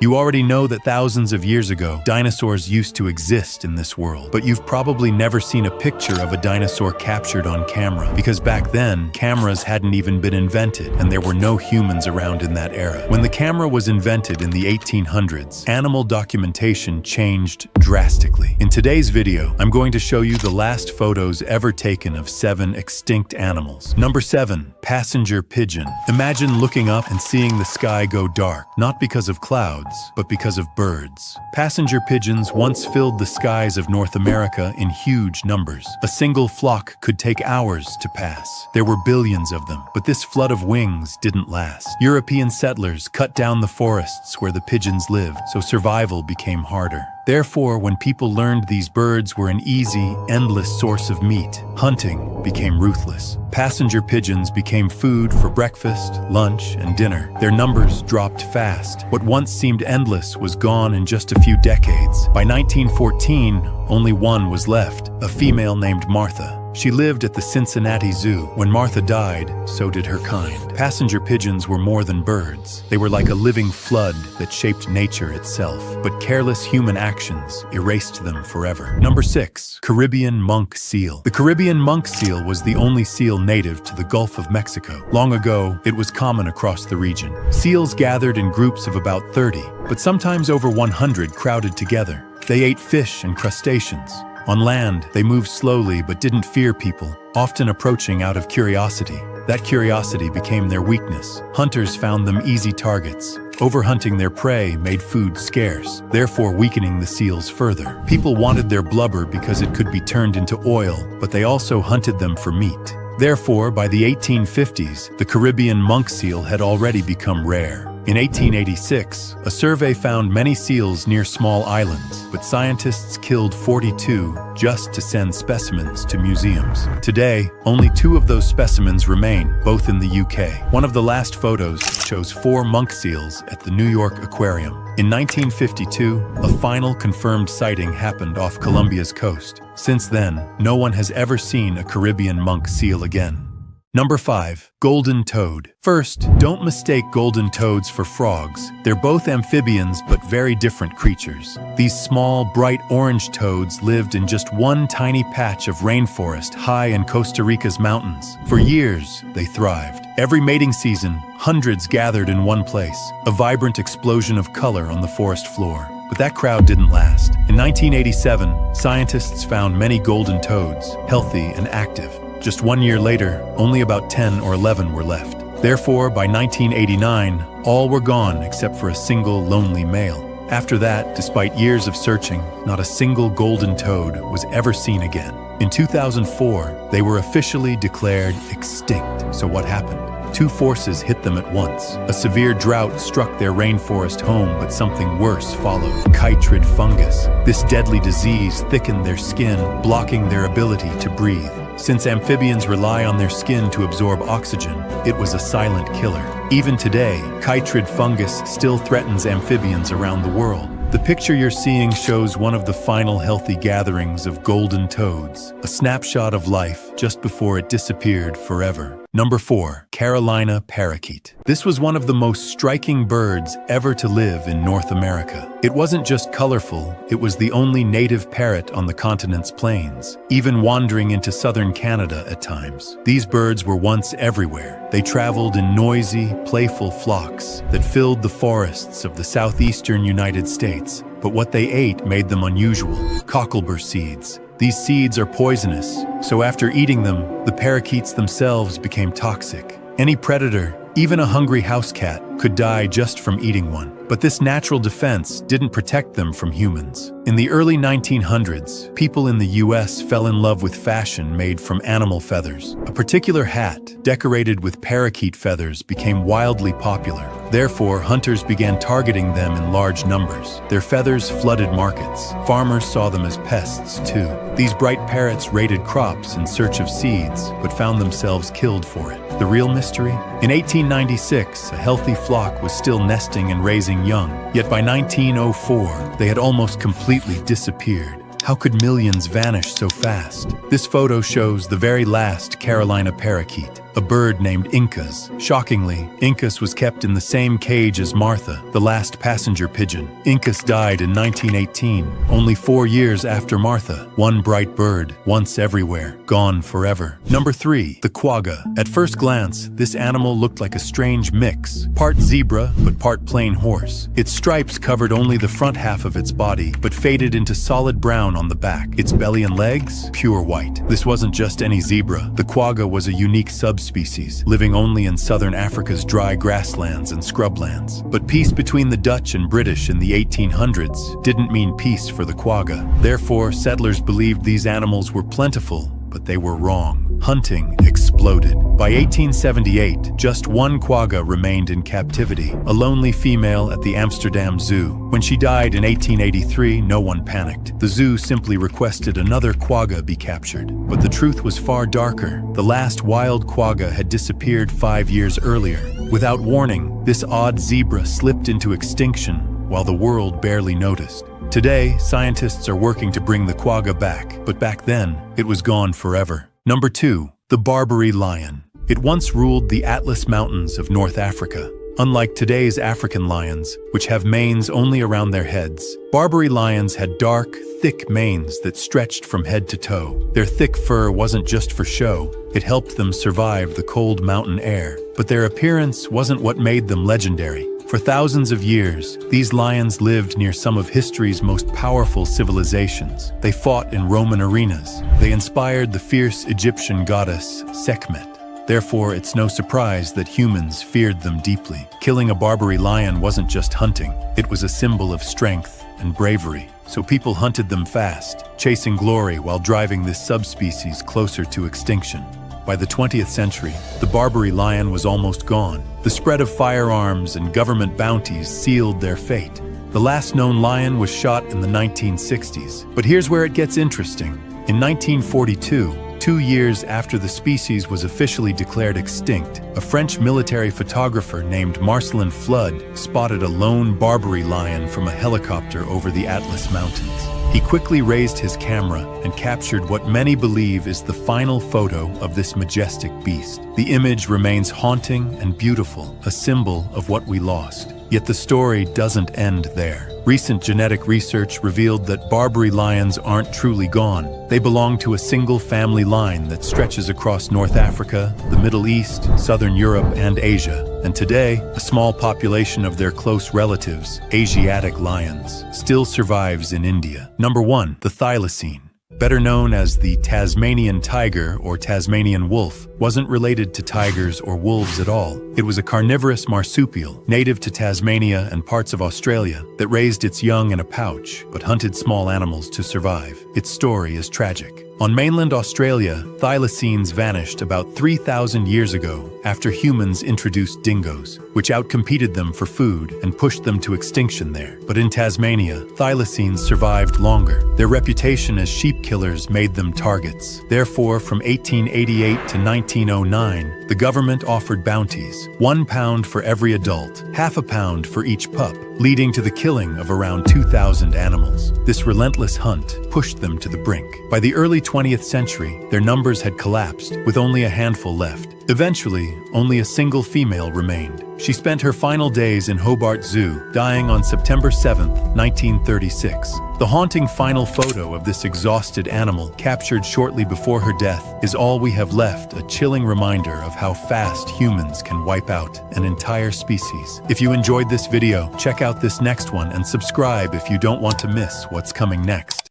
You already know that thousands of years ago, dinosaurs used to exist in this world, but you've probably never seen a picture of a dinosaur captured on camera, because back then, cameras hadn't even been invented, and there were no humans around in that era. When the camera was invented in the 1800s, animal documentation changed drastically. In today's video, I'm going to show you the last photos ever taken of 7 extinct animals. Number 7. Passenger pigeon. Imagine looking up and seeing the sky go dark, not because of clouds, but because of birds. Passenger pigeons once filled the skies of North America in huge numbers. A single flock could take hours to pass. There were billions of them, but this flood of wings didn't last. European settlers cut down the forests where the pigeons lived, so survival became harder. Therefore, when people learned these birds were an easy, endless source of meat, hunting became ruthless. Passenger pigeons became food for breakfast, lunch, and dinner. Their numbers dropped fast. What once seemed endless was gone in just a few decades. By 1914, only one was left, a female named Martha. She lived at the Cincinnati Zoo. When Martha died, so did her kind. Passenger pigeons were more than birds. They were like a living flood that shaped nature itself. But careless human actions erased them forever. Number 6. Caribbean monk seal. The Caribbean monk seal was the only seal native to the Gulf of Mexico. Long ago, it was common across the region. Seals gathered in groups of about 30, but sometimes over 100 crowded together. They ate fish and crustaceans. On land, they moved slowly but didn't fear people, often approaching out of curiosity. That curiosity became their weakness. Hunters found them easy targets. Overhunting their prey made food scarce, therefore weakening the seals further. People wanted their blubber because it could be turned into oil, but they also hunted them for meat. Therefore, by the 1850s, the Caribbean monk seal had already become rare. In 1886, a survey found many seals near small islands, but scientists killed 42 just to send specimens to museums. Today, only 2 of those specimens remain, both in the UK. One of the last photos shows 4 monk seals at the New York Aquarium. In 1952, a final confirmed sighting happened off Colombia's coast. Since then, no one has ever seen a Caribbean monk seal again. Number 5. Golden toad. First, don't mistake golden toads for frogs. They're both amphibians but very different creatures. These small, bright orange toads lived in just one tiny patch of rainforest high in Costa Rica's mountains. For years, they thrived. Every mating season, hundreds gathered in one place, a vibrant explosion of color on the forest floor. But that crowd didn't last. In 1987, scientists found many golden toads, healthy and active. Just 1 year later, only about 10 or 11 were left. Therefore, by 1989, all were gone except for a single lonely male. After that, despite years of searching, not a single golden toad was ever seen again. In 2004, they were officially declared extinct. So what happened? 2 forces hit them at once. A severe drought struck their rainforest home, but something worse followed. Chytrid fungus. This deadly disease thickened their skin, blocking their ability to breathe. Since amphibians rely on their skin to absorb oxygen, it was a silent killer. Even today, chytrid fungus still threatens amphibians around the world. The picture you're seeing shows one of the final healthy gatherings of golden toads, a snapshot of life just before it disappeared forever. Number 4. Carolina parakeet. This was one of the most striking birds ever to live in North America. It wasn't just colorful, it was the only native parrot on the continent's plains, even wandering into southern Canada at times. These birds were once everywhere. They traveled in noisy, playful flocks that filled the forests of the southeastern United States. But what they ate made them unusual: cocklebur seeds. These seeds are poisonous, so after eating them, the parakeets themselves became toxic. Any predator, even a hungry house cat, could die just from eating one. But this natural defense didn't protect them from humans. In the early 1900s, people in the US fell in love with fashion made from animal feathers. A particular hat, decorated with parakeet feathers, became wildly popular. Therefore, hunters began targeting them in large numbers. Their feathers flooded markets. Farmers saw them as pests, too. These bright parrots raided crops in search of seeds, but found themselves killed for it. The real mystery? In 1896, a healthy flock was still nesting and raising young. Yet by 1904, they had almost completely disappeared. How could millions vanish so fast? This photo shows the very last Carolina parakeet. a bird named Incas. Shockingly, Incas was kept in the same cage as Martha, the last passenger pigeon. Incas died in 1918, only 4 years after Martha. One bright bird, once everywhere, gone forever. Number 3, the quagga. At first glance, this animal looked like a strange mix, part zebra but part plain horse. Its stripes covered only the front half of its body, but faded into solid brown on the back. Its belly and legs, pure white. This wasn't just any zebra. The quagga was a unique subspecies, living only in southern Africa's dry grasslands and scrublands. But peace between the Dutch and British in the 1800s didn't mean peace for the quagga. Therefore, settlers believed these animals were plentiful, but they were wrong. Hunting exploded. By 1878, just one quagga remained in captivity, a lonely female at the Amsterdam Zoo. When she died in 1883, no one panicked. The zoo simply requested another quagga be captured. But the truth was far darker. The last wild quagga had disappeared 5 years earlier. Without warning, this odd zebra slipped into extinction while the world barely noticed. Today, scientists are working to bring the quagga back, but back then, it was gone forever. Number 2, the Barbary lion. It once ruled the Atlas Mountains of North Africa. Unlike today's African lions, which have manes only around their heads, Barbary lions had dark, thick manes that stretched from head to toe. Their thick fur wasn't just for show, it helped them survive the cold mountain air. But their appearance wasn't what made them legendary. For thousands of years, these lions lived near some of history's most powerful civilizations. They fought in Roman arenas. They inspired the fierce Egyptian goddess Sekhmet. Therefore, it's no surprise that humans feared them deeply. Killing a Barbary lion wasn't just hunting. It was a symbol of strength and bravery. So people hunted them fast, chasing glory while driving this subspecies closer to extinction. By the 20th century, the Barbary lion was almost gone. The spread of firearms and government bounties sealed their fate. The last known lion was shot in the 1960s. But here's where it gets interesting. In 1942, 2 years after the species was officially declared extinct, a French military photographer named Marcelin Flood spotted a lone Barbary lion from a helicopter over the Atlas Mountains. He quickly raised his camera and captured what many believe is the final photo of this majestic beast. The image remains haunting and beautiful, a symbol of what we lost. Yet the story doesn't end there. Recent genetic research revealed that Barbary lions aren't truly gone. They belong to a single family line that stretches across North Africa, the Middle East, Southern Europe, and Asia. And today, a small population of their close relatives, Asiatic lions, still survives in India. Number 1, the Thylacine. Better known as the Tasmanian tiger or Tasmanian wolf, wasn't related to tigers or wolves at all. It was a carnivorous marsupial, native to Tasmania and parts of Australia, that raised its young in a pouch, but hunted small animals to survive. Its story is tragic. On mainland Australia, thylacines vanished about 3,000 years ago after humans introduced dingoes, which outcompeted them for food and pushed them to extinction there. But in Tasmania, thylacines survived longer. Their reputation as sheep killers made them targets. Therefore, from 1888 to 1909, the government offered bounties, £1 for every adult, half a pound for each pup, leading to the killing of around 2,000 animals. This relentless hunt pushed them to the brink. By the early 20th century, their numbers had collapsed, with only a handful left. Eventually, only a single female remained. She spent her final days in Hobart Zoo, dying on September 7, 1936. The haunting final photo of this exhausted animal, captured shortly before her death, is all we have left, a chilling reminder of how fast humans can wipe out an entire species. If you enjoyed this video, check out this next one and subscribe if you don't want to miss what's coming next.